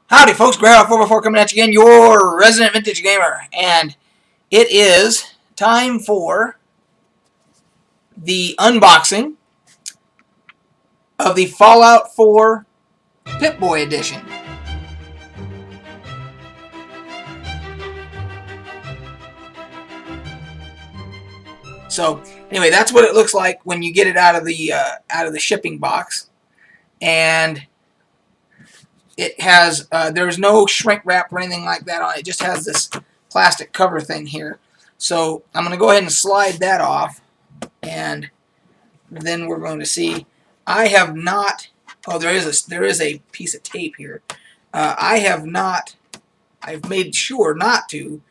Howdy folks, Grandma4x4 coming at you again, your resident vintage gamer, and it is time for the unboxing of the Fallout 4 PiP-Boy edition. So anyway, that's what it looks like when you get it out of the shipping box, and it has there's no shrink wrap or anything like that on it. It just has this plastic cover thing here. So I'm going to go ahead and slide that off, and then we're going to see. I have not. Oh, there is a piece of tape here. I have not. I've made sure not to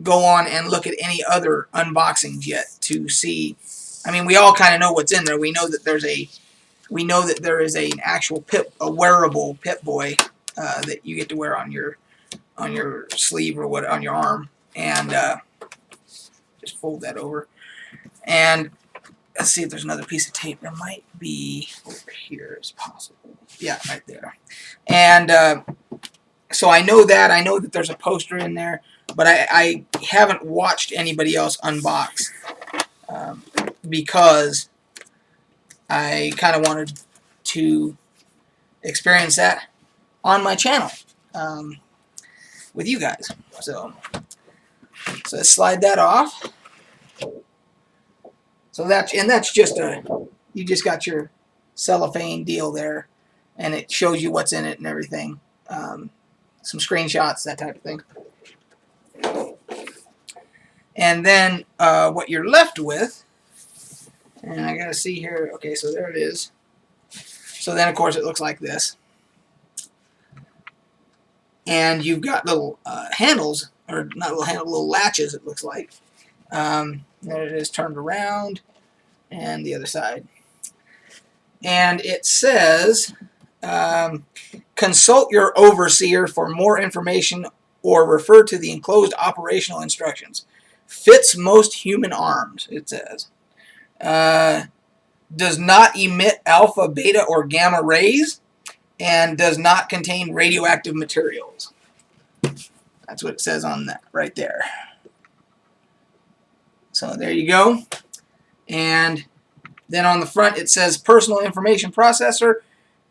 go on and look at any other unboxings yet to see. I mean, we all kind of know what's in there. We know that there is an actual a wearable PiP-Boy that you get to wear on your sleeve or on your arm, and just fold that over. And let's see if there's another piece of tape. There might be over here, as possible. Yeah, right there. And so I know that there's a poster in there, but I haven't watched anybody else unbox because I kind of wanted to experience that on my channel with you guys. So let's slide that off. So that's just you just got your cellophane deal there, and it shows you what's in it and everything. Some screenshots, that type of thing. And then what you're left with, and I gotta see here. Okay, so there it is. So then, of course, it looks like this. And you've got little handles, or not little handles, little latches, it looks like. There it is, turned around, and the other side. And it says, consult your overseer for more information or refer to the enclosed operational instructions. Fits most human arms, it says. Does not emit alpha, beta, or gamma rays, and does not contain radioactive materials. That's what it says on that right there. So there you go. And then on the front it says personal information processor,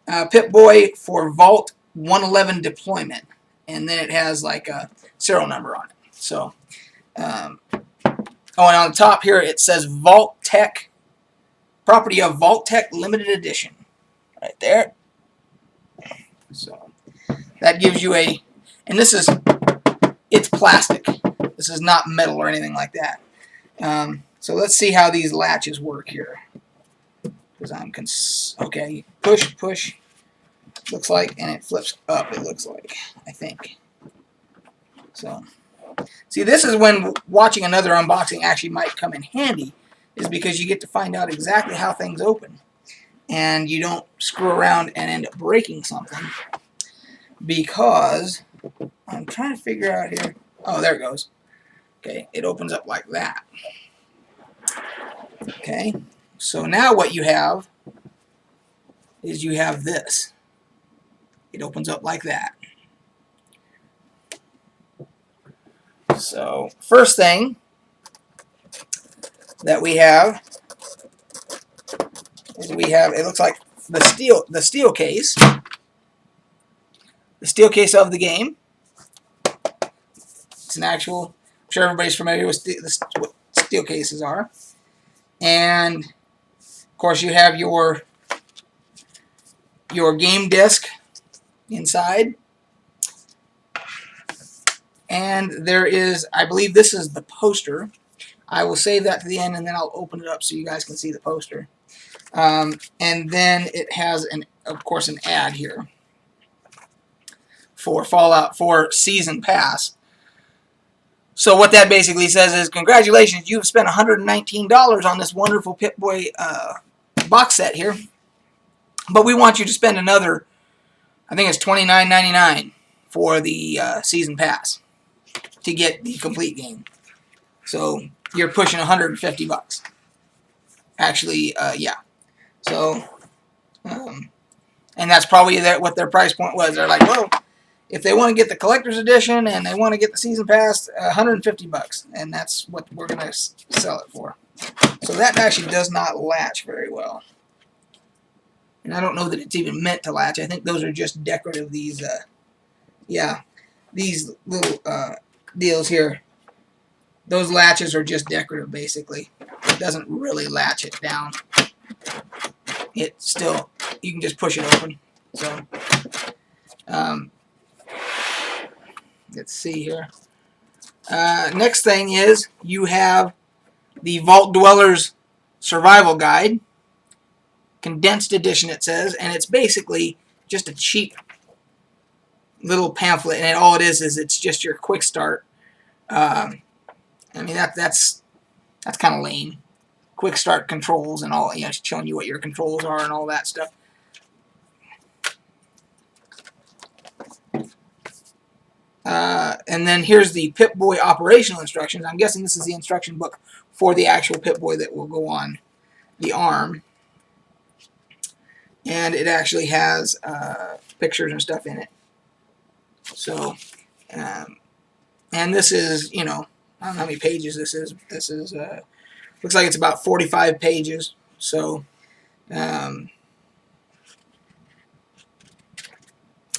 PiP-Boy for Vault 111 deployment. And then it has like a serial number on it. So, oh, and on the top here it says Vault Tech, property of Vault Tech Limited Edition. Right there. So that gives you and it's plastic. This is not metal or anything like that. So let's see how these latches work here. Because okay, push, looks like, and it flips up, it looks like, I think. So, see, this is when watching another unboxing actually might come in handy, is because you get to find out exactly how things open. And you don't screw around and end up breaking something. Because, I'm trying to figure out here. Oh, there it goes. Okay, it opens up like that. Okay, so now what you have is you have this. It opens up like that. So, first thing that we have is it looks like the steel case. The steel case of the game. It's an actual, I'm sure everybody's familiar with what steel cases are. And of course you have your game disc inside. And there is, I believe this is the poster. I will save that to the end, and then I'll open it up so you guys can see the poster. And then it has, of course, an ad here for Fallout 4 Season Pass. So what that basically says is, congratulations, you've spent $119 on this wonderful PiP-Boy box set here. But we want you to spend another, I think it's $29.99 for the Season Pass to get the complete game. So you're pushing 150 bucks. Actually, yeah. So, and that's probably what their price point was. They're like, well, if they want to get the collector's edition and they want to get the season pass, $150, and that's what we're going to sell it for. So that actually does not latch very well. And I don't know that it's even meant to latch. I think those are just decorative, these, yeah, these little deals here. Those latches are just decorative, basically. It doesn't really latch it down. It still, you can just push it open. So, let's see here. Next thing is you have the Vault Dwellers Survival Guide. Condensed edition, it says, and it's basically just a cheap little pamphlet, and all it is it's just your quick start. I mean that's kind of lame. Quick start controls and all, you know, showing you what your controls are and all that stuff. And then here's the PiP-Boy operational instructions. I'm guessing this is the instruction book for the actual PiP-Boy that will go on the arm. And it actually has pictures and stuff in it. So, and this is, you know, I don't know how many pages this is. This is, looks like it's about 45 pages. So, it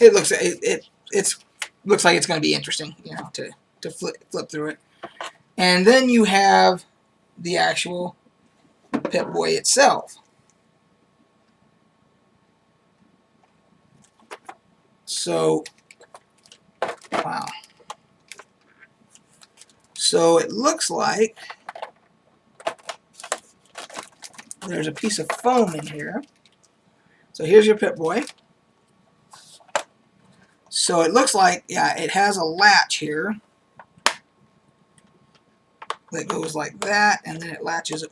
looks looks like it's going to be interesting, you know, to flip through it. And then you have the actual PiP-Boy itself. So, wow. So it looks like there's a piece of foam in here. So here's your PiP-Boy. So it looks like, yeah, it has a latch here that goes like that, and then it latches.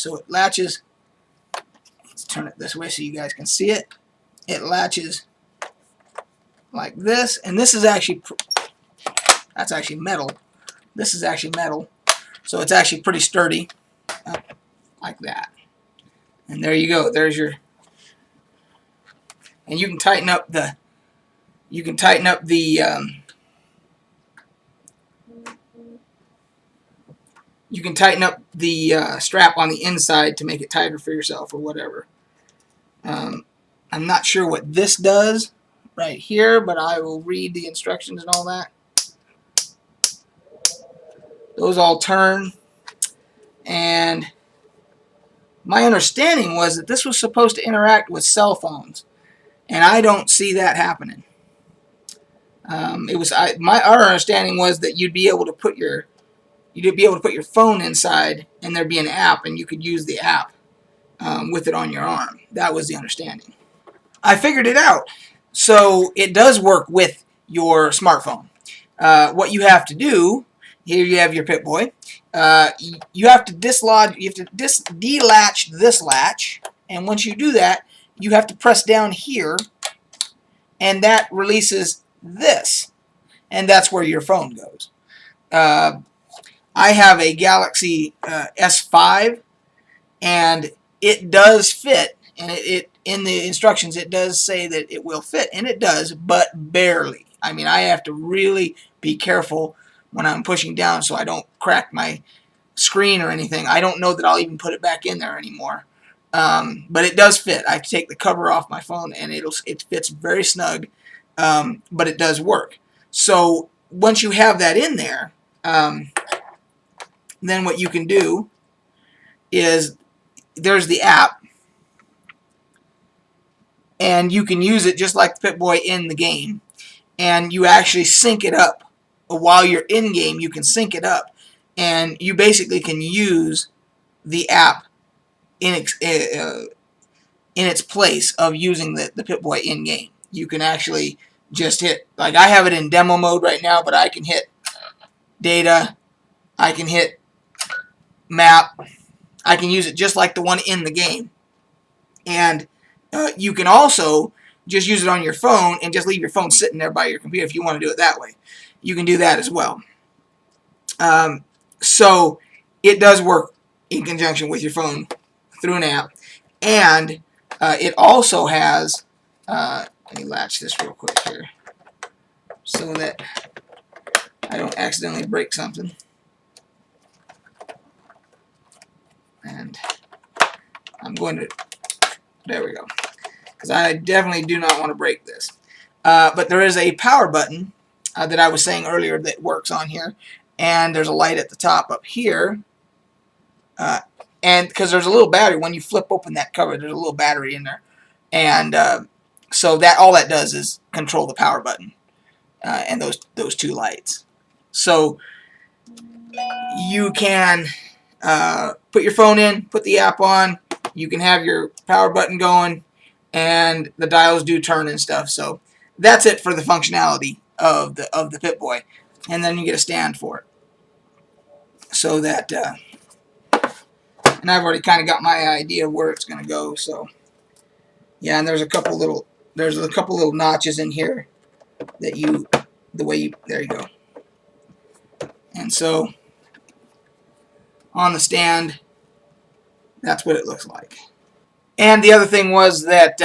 So it latches. Let's turn it this way so you guys can see it. It latches like this, and this is actually, that's actually metal. This is actually metal, so it's actually pretty sturdy, like that. And there you go. There's your, and you can tighten up the, strap on the inside to make it tighter for yourself or whatever. I'm not sure what this does right here, but I will read the instructions and all that. Those all turn, and my understanding was that this was supposed to interact with cell phones, and I don't see that happening. Our understanding was that you'd be able to put your phone inside, and there'd be an app, and you could use the app with it on your arm. That was the understanding. I figured it out. So it does work with your smartphone. What you have to do, here you have your PiP-Boy. You have to dislodge, you have to delatch this latch, and once you do that, you have to press down here, and that releases this, and that's where your phone goes. I have a Galaxy S5, and it does fit, and it in the instructions it does say that it will fit, and it does, but barely. I mean, I have to really be careful when I'm pushing down so I don't crack my screen or anything. I don't know that I'll even put it back in there anymore. But it does fit. I take the cover off my phone, and it fits very snug, but it does work. So once you have that in there, then what you can do is, there's the app, and you can use it just like the PiP-Boy in the game, and you actually sync it up. While you're in game, you can sync it up, and you basically can use the app in its place of using the PiP-Boy in game. You can actually just hit, like I have it in demo mode right now, but I can hit data, I can hit map, I can use it just like the one in the game. And you can also just use it on your phone and just leave your phone sitting there by your computer if you want to do it that way. You can do that as well. So it does work in conjunction with your phone through an app. And it also has, let me latch this real quick here. so that I don't accidentally break something. And I'm going to, there we go, because I definitely do not want to break this. But there is a power button that I was saying earlier that works on here, and there's a light at the top up here, and because there's a little battery, when you flip open that cover, there's a little battery in there, and so that all that does is control the power button and those two lights. So you can put your phone in, put the app on, you can have your power button going, and the dials do turn and stuff. So that's it for the functionality of the PiP-Boy, and then you get a stand for it. So that, and I've already kind of got my idea of where it's going to go. So yeah, and there's a couple little notches in here that there you go. And so on the stand, that's what it looks like. And the other thing was that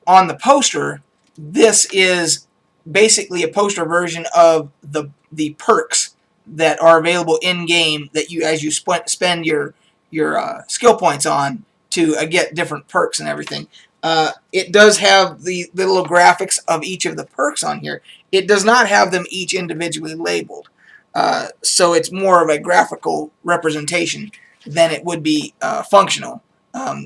on the poster, this is basically a poster version of the perks that are available in game that you, as you spend your skill points on to get different perks and everything. It does have the little graphics of each of the perks on here. It does not have them each individually labeled. So it's more of a graphical representation than it would be functional,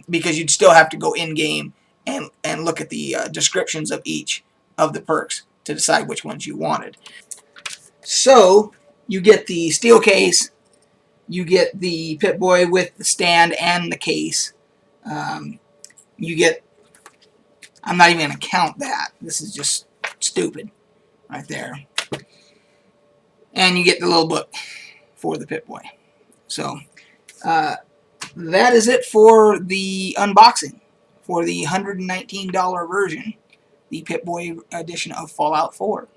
because you'd still have to go in-game and look at the descriptions of each of the perks to decide which ones you wanted. So you get the steel case, you get the PiP-Boy with the stand and the case. You get, I'm not even going to count that. This is just stupid right there. And you get the little book for the PiP-Boy. So that is it for the unboxing for the $119 version, the PiP-Boy edition of Fallout 4.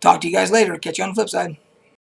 Talk to you guys later. Catch you on the flip side.